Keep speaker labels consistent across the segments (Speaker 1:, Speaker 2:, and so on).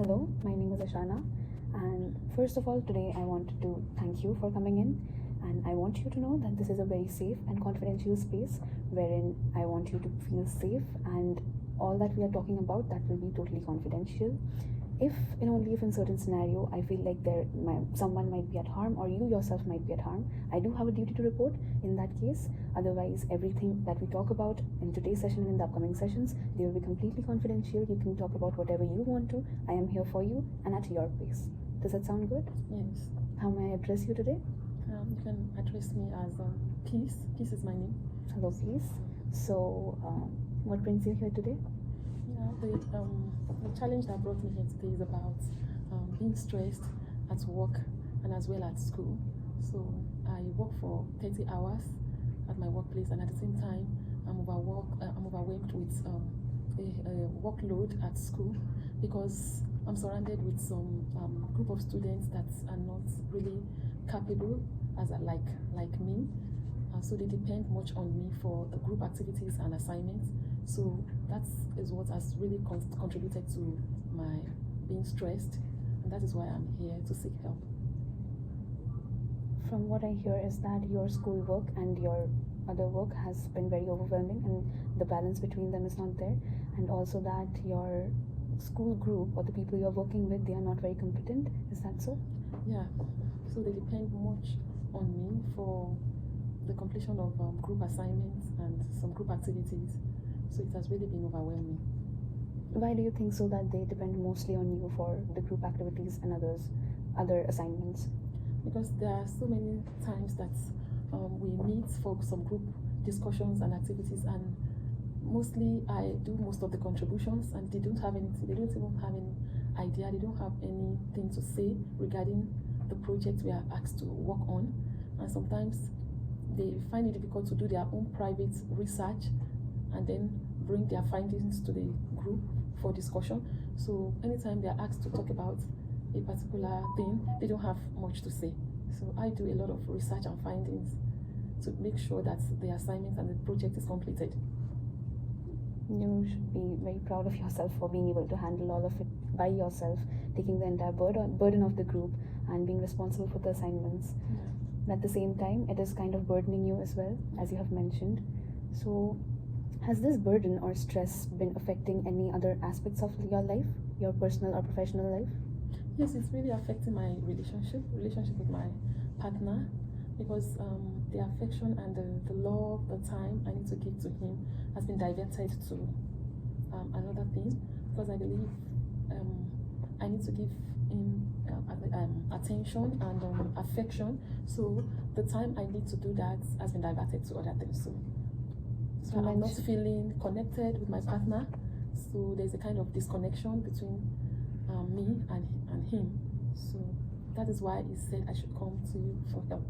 Speaker 1: Hello, my name is Ashana, and first of all, today I wanted to thank you for coming in. And I want you to know that this is a very safe and confidential space wherein I want you to feel safe, and all that we are talking about that will be totally confidential. If and only if in certain scenario I feel like someone might be at harm or you yourself might be at harm, I do have a duty to report in that case. Otherwise, everything that we talk about in today's session and in the upcoming sessions, they will be completely confidential. You can talk about whatever you want to. I am here for you and at your pace. Does that sound good?
Speaker 2: Yes.
Speaker 1: How may I address you today?
Speaker 2: You can address me as Peace. Peace is my name.
Speaker 1: Hello, Peace. So, what brings you here today?
Speaker 2: Yeah, the challenge that brought me here today is about being stressed at work and as well at school. So I work for 30 hours at my workplace, and at the same time, I'm overwhelmed with a workload at school because I'm surrounded with some group of students that are not really capable as like me. So they depend much on me for the group activities and assignments. So that is what has really contributed to my being stressed, and that is why I'm here to seek help.
Speaker 1: From what I hear is that your school work and your other work has been very overwhelming, and the balance between them is not there, and also that your school group or the people you're working with, they are not very competent. Is that so?
Speaker 2: Yeah, so they depend much on me for the completion of group assignments and some group activities. So it has really been overwhelming.
Speaker 1: Why do you think so that they depend mostly on you for the group activities and other assignments?
Speaker 2: Because there are so many times that we meet for some group discussions and activities, and mostly I do most of the contributions, and they don't have anything. They don't even have any idea. They don't have anything to say regarding the project we are asked to work on, and sometimes they find it difficult to do their own private research and then bring their findings to the group for discussion. So anytime they are asked to talk about a particular thing, they don't have much to say. So I do a lot of research and findings to make sure that the assignment and the project is completed.
Speaker 1: You should be very proud of yourself for being able to handle all of it by yourself, taking the entire burden of the group and being responsible for the assignments.
Speaker 2: Yeah.
Speaker 1: At the same time, it is kind of burdening you as well, as you have mentioned. So has this burden or stress been affecting any other aspects of your life, your personal or professional life?
Speaker 2: Yes, it's really affecting my relationship with my partner, because the affection and the love, the time I need to give to him has been diverted to another thing, because I believe I need to give him attention and affection. So the time I need to do that has been diverted to other things. So I'm not feeling connected with my partner. So there's a kind of disconnection between me and him. So that is why he said I should come to you for help.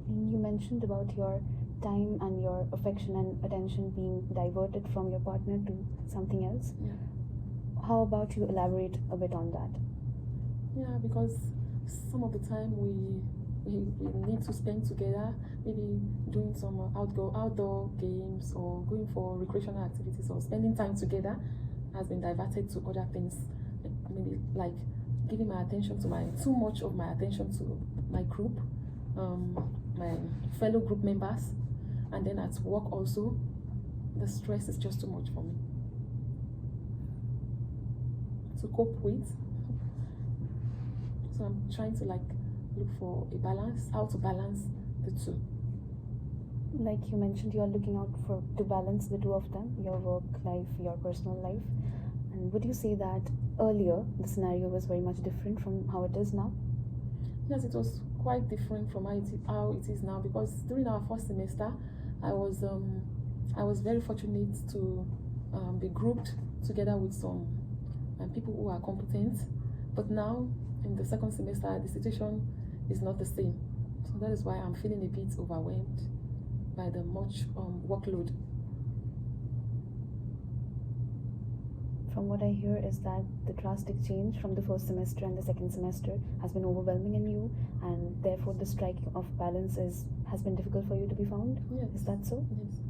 Speaker 1: You mentioned about your time and your affection and attention being diverted from your partner to something else.
Speaker 2: Yeah.
Speaker 1: How about you elaborate a bit on that?
Speaker 2: Yeah, because some of the time we need to spend together, maybe doing some outdoor games or going for recreational activities or spending time together, has been diverted to other things, maybe like giving too much of my attention to my group, my fellow group members, and then at work also, the stress is just too much for me to cope with. So I'm trying to look for a balance, how to balance the two.
Speaker 1: Like you mentioned, you are looking out to balance the two of them, your work life, your personal life. And would you say that earlier the scenario was very much different from how it is now?
Speaker 2: Yes, it was quite different from how it is now, because during our first semester, I was very fortunate to be grouped together with some people who are competent. But now in the second semester, the situation is not the same. So that is why I'm feeling a bit overwhelmed by the much workload.
Speaker 1: From what I hear is that the drastic change from the first semester and the second semester has been overwhelming in you, and therefore the striking of balance has been difficult for you to be found.
Speaker 2: Yes.
Speaker 1: Is that so?
Speaker 2: Yes.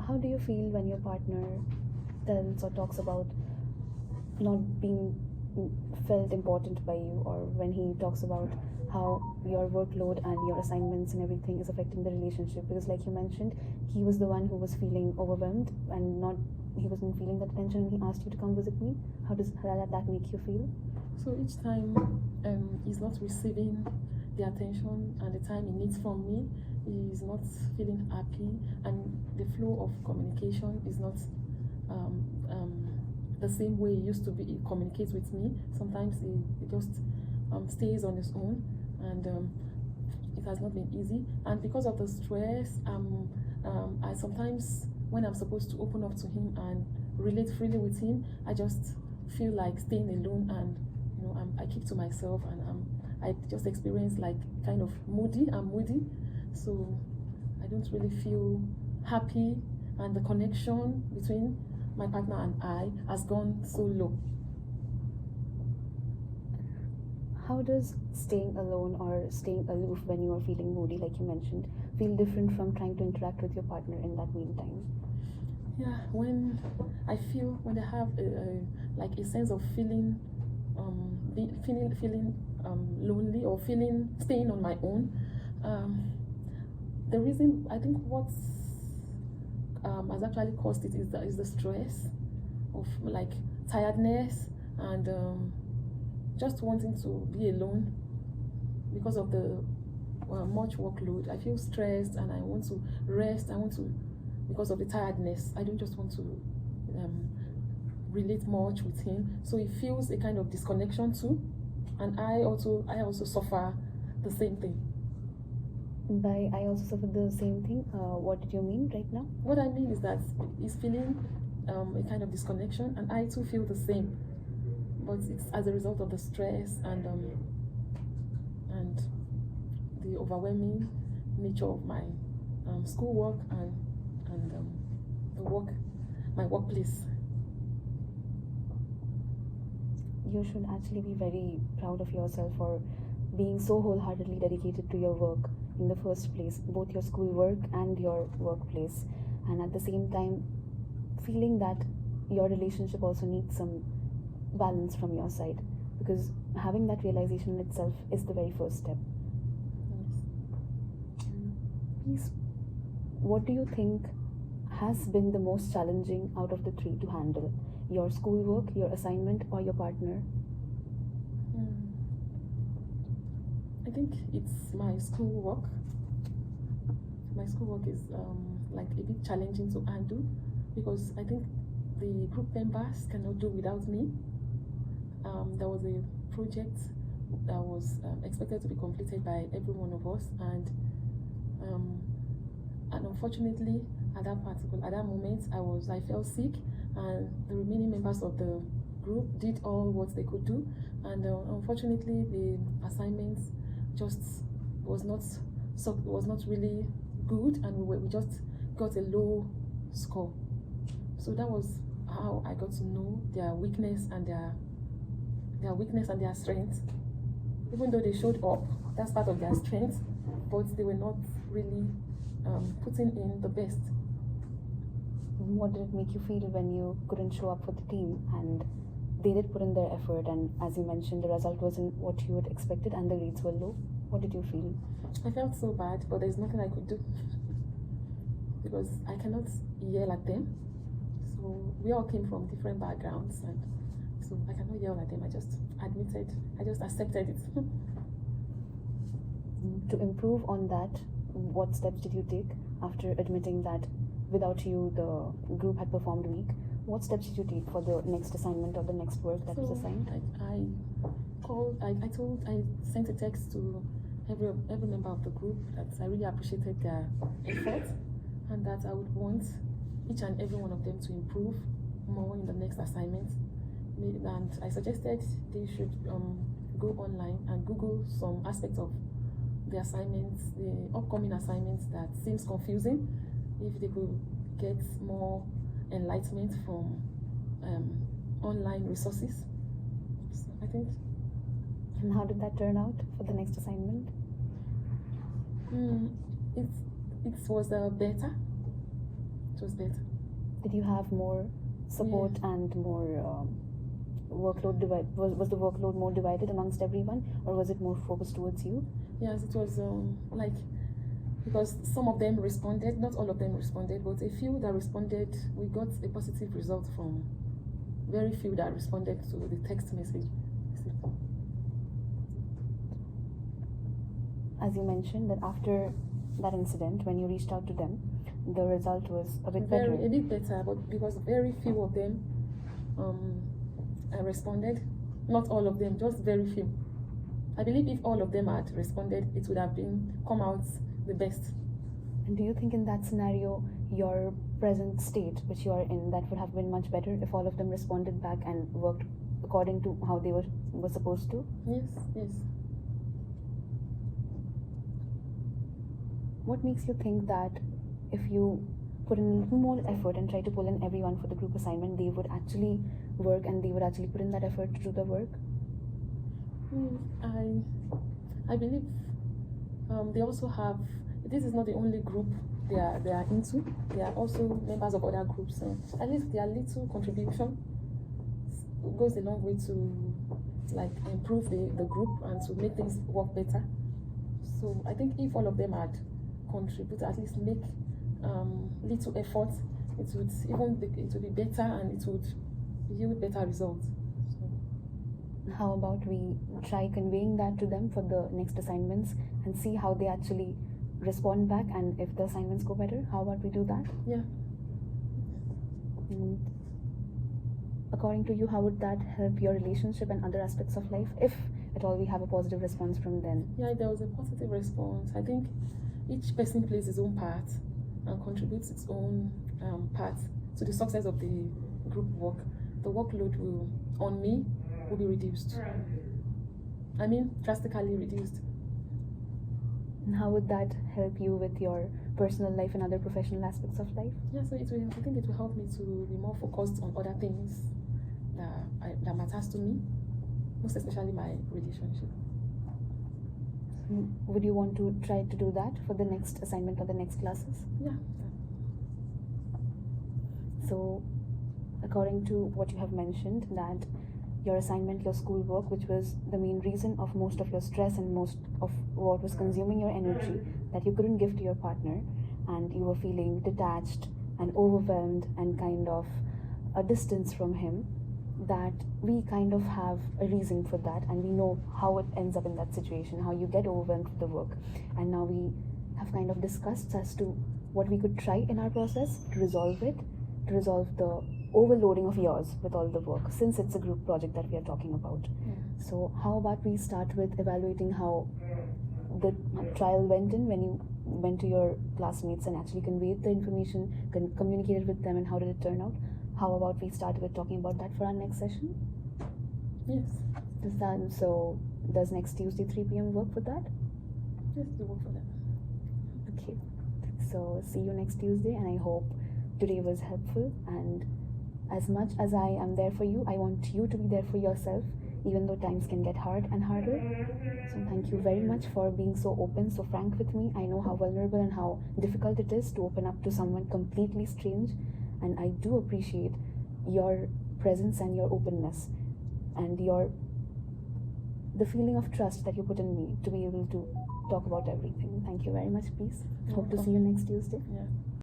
Speaker 1: How do you feel when your partner tells or talks about not being felt important by you, or when he talks about how your workload and your assignments and everything is affecting the relationship, because like you mentioned, he was the one who was feeling overwhelmed and not he wasn't feeling that attention, and he asked you to come visit me. How does that make you feel?
Speaker 2: So each time he's not receiving the attention and the time he needs from me, he's not feeling happy, and the flow of communication is not the same way he used to be. He communicates with me. Sometimes he just stays on his own, and it has not been easy. And because of the stress, I sometimes, when I'm supposed to open up to him and relate freely with him, I just feel like staying alone, and I keep to myself, and I just experience like kind of moody. I'm moody, so I don't really feel happy, and the connection between my partner and I has gone so low.
Speaker 1: How does staying alone or staying aloof when you are feeling moody, like you mentioned, feel different from trying to interact with your partner in that meantime?
Speaker 2: Yeah, when I have like a sense of feeling lonely, or staying on my own, the reason I think what has actually caused it is the stress of like tiredness, and just wanting to be alone because of the much workload. I feel stressed and I want to rest. Because of the tiredness, I don't just want to relate much with him. So it feels a kind of disconnection too, and I also suffer the same thing.
Speaker 1: By I also suffer the same thing, what did you mean right now?
Speaker 2: What I mean is that he's feeling a kind of disconnection, and I too feel the same, but it's as a result of the stress and the overwhelming nature of my schoolwork and my workplace.
Speaker 1: You should actually be very proud of yourself for being so wholeheartedly dedicated to your work in the first place, both your schoolwork and your workplace, and at the same time feeling that your relationship also needs some balance from your side, because having that realization in itself is the very first step. Please, what do you think has been the most challenging out of the three to handle? Your schoolwork, your assignment, or your partner?
Speaker 2: I think it's my schoolwork. My schoolwork is like a bit challenging to handle, because I think the group members cannot do without me. There was a project that was expected to be completed by every one of us, and unfortunately at that moment I fell sick, and the remaining members of the group did all what they could do, and unfortunately the assignments just was not really good, and we just got a low score. So that was how I got to know their weakness and their strength. Even though they showed up, that's part of their strength, but they were not really putting in the best.
Speaker 1: What did it make you feel when you couldn't show up for the team and they did put in their effort, and as you mentioned, the result wasn't what you had expected and the grades were low? What did you feel?
Speaker 2: I felt so bad, but there's nothing I could do because I cannot yell at them. So we all came from different backgrounds, and so I cannot yell at them. I just accepted it.
Speaker 1: To improve on that, what steps did you take after admitting that without you the group had performed weak? What steps did you take for the next assignment or the next work that was assigned?
Speaker 2: I sent a text to every member of the group that I really appreciated their effort, and that I would want each and every one of them to improve more in the next assignment. And I suggested they should go online and Google some aspects of the assignments, the upcoming assignments that seems confusing, if they could get more enlightenment from online resources. So I think.
Speaker 1: And how did that turn out for the next assignment?
Speaker 2: It was better. It was better.
Speaker 1: Did you have more support and more workload was the workload more divided amongst everyone, or was it more focused towards you?
Speaker 2: Yes, it was like, because some of them responded, not all of them responded, but a few that responded, we got a positive result from very few that responded to the text message.
Speaker 1: As you mentioned that after that incident, when you reached out to them, the result was a bit better.
Speaker 2: A bit better, but because very few of them responded, not all of them, just very few. I believe if all of them had responded, it would have come out the best.
Speaker 1: And do you think in that scenario, your present state, which you are in, that would have been much better if all of them responded back and worked according to how they were supposed to?
Speaker 2: Yes, yes.
Speaker 1: What makes you think that if you put in a little more effort and try to pull in everyone for the group assignment, they would actually work and they would actually put in that effort to do the work?
Speaker 2: I believe they also have, this is not the only group they are into. They are also members of other groups. At least their little contribution goes a long way to like improve the group and to make things work better. So I think if all of them had contributed, at least make little effort, it would be better and it would yield better results.
Speaker 1: How about we try conveying that to them for the next assignments and see how they actually respond back, and if the assignments go better, how about we do that?
Speaker 2: Yeah.
Speaker 1: And according to you, how would that help your relationship and other aspects of life, if at all we have a positive response from them?
Speaker 2: Yeah, there was a positive response. I think each person plays his own part and contributes its own part to the success of the group work. The workload on me will be reduced. I mean, drastically reduced.
Speaker 1: And how would that help you with your personal life and other professional aspects of life?
Speaker 2: Yeah, so I think it will help me to be more focused on other things that matters to me, most especially my relationship.
Speaker 1: Would you want to try to do that for the next assignment or the next classes?
Speaker 2: Yeah.
Speaker 1: So, according to what you have mentioned, that your assignment, your schoolwork, which was the main reason of most of your stress and most of what was consuming your energy, that you couldn't give to your partner, and you were feeling detached and overwhelmed and kind of a distance from him, that we kind of have a reason for that, and we know how it ends up in that situation, how you get overwhelmed with the work. And now we have kind of discussed as to what we could try in our process to resolve it, to resolve the overloading of yours with all the work, since it's a group project that we are talking about. So how about we start with evaluating how the trial went in, when you went to your classmates and actually conveyed the information, communicated with them, and how did it turn out? How about we start with talking about that for our next session?
Speaker 2: Yes.
Speaker 1: Does next Tuesday 3 p.m. work for that?
Speaker 2: Yes, it will work for that.
Speaker 1: Okay. So see you next Tuesday, and I hope today was helpful. And as much as I am there for you, I want you to be there for yourself, even though times can get hard and harder. So thank you very much for being so open, so frank with me. I know how vulnerable and how difficult it is to open up to someone completely strange, and I do appreciate your presence and your openness and the feeling of trust that you put in me to be able to talk about everything. Thank you very much, peace. Hope to see you next Tuesday.
Speaker 2: Yeah.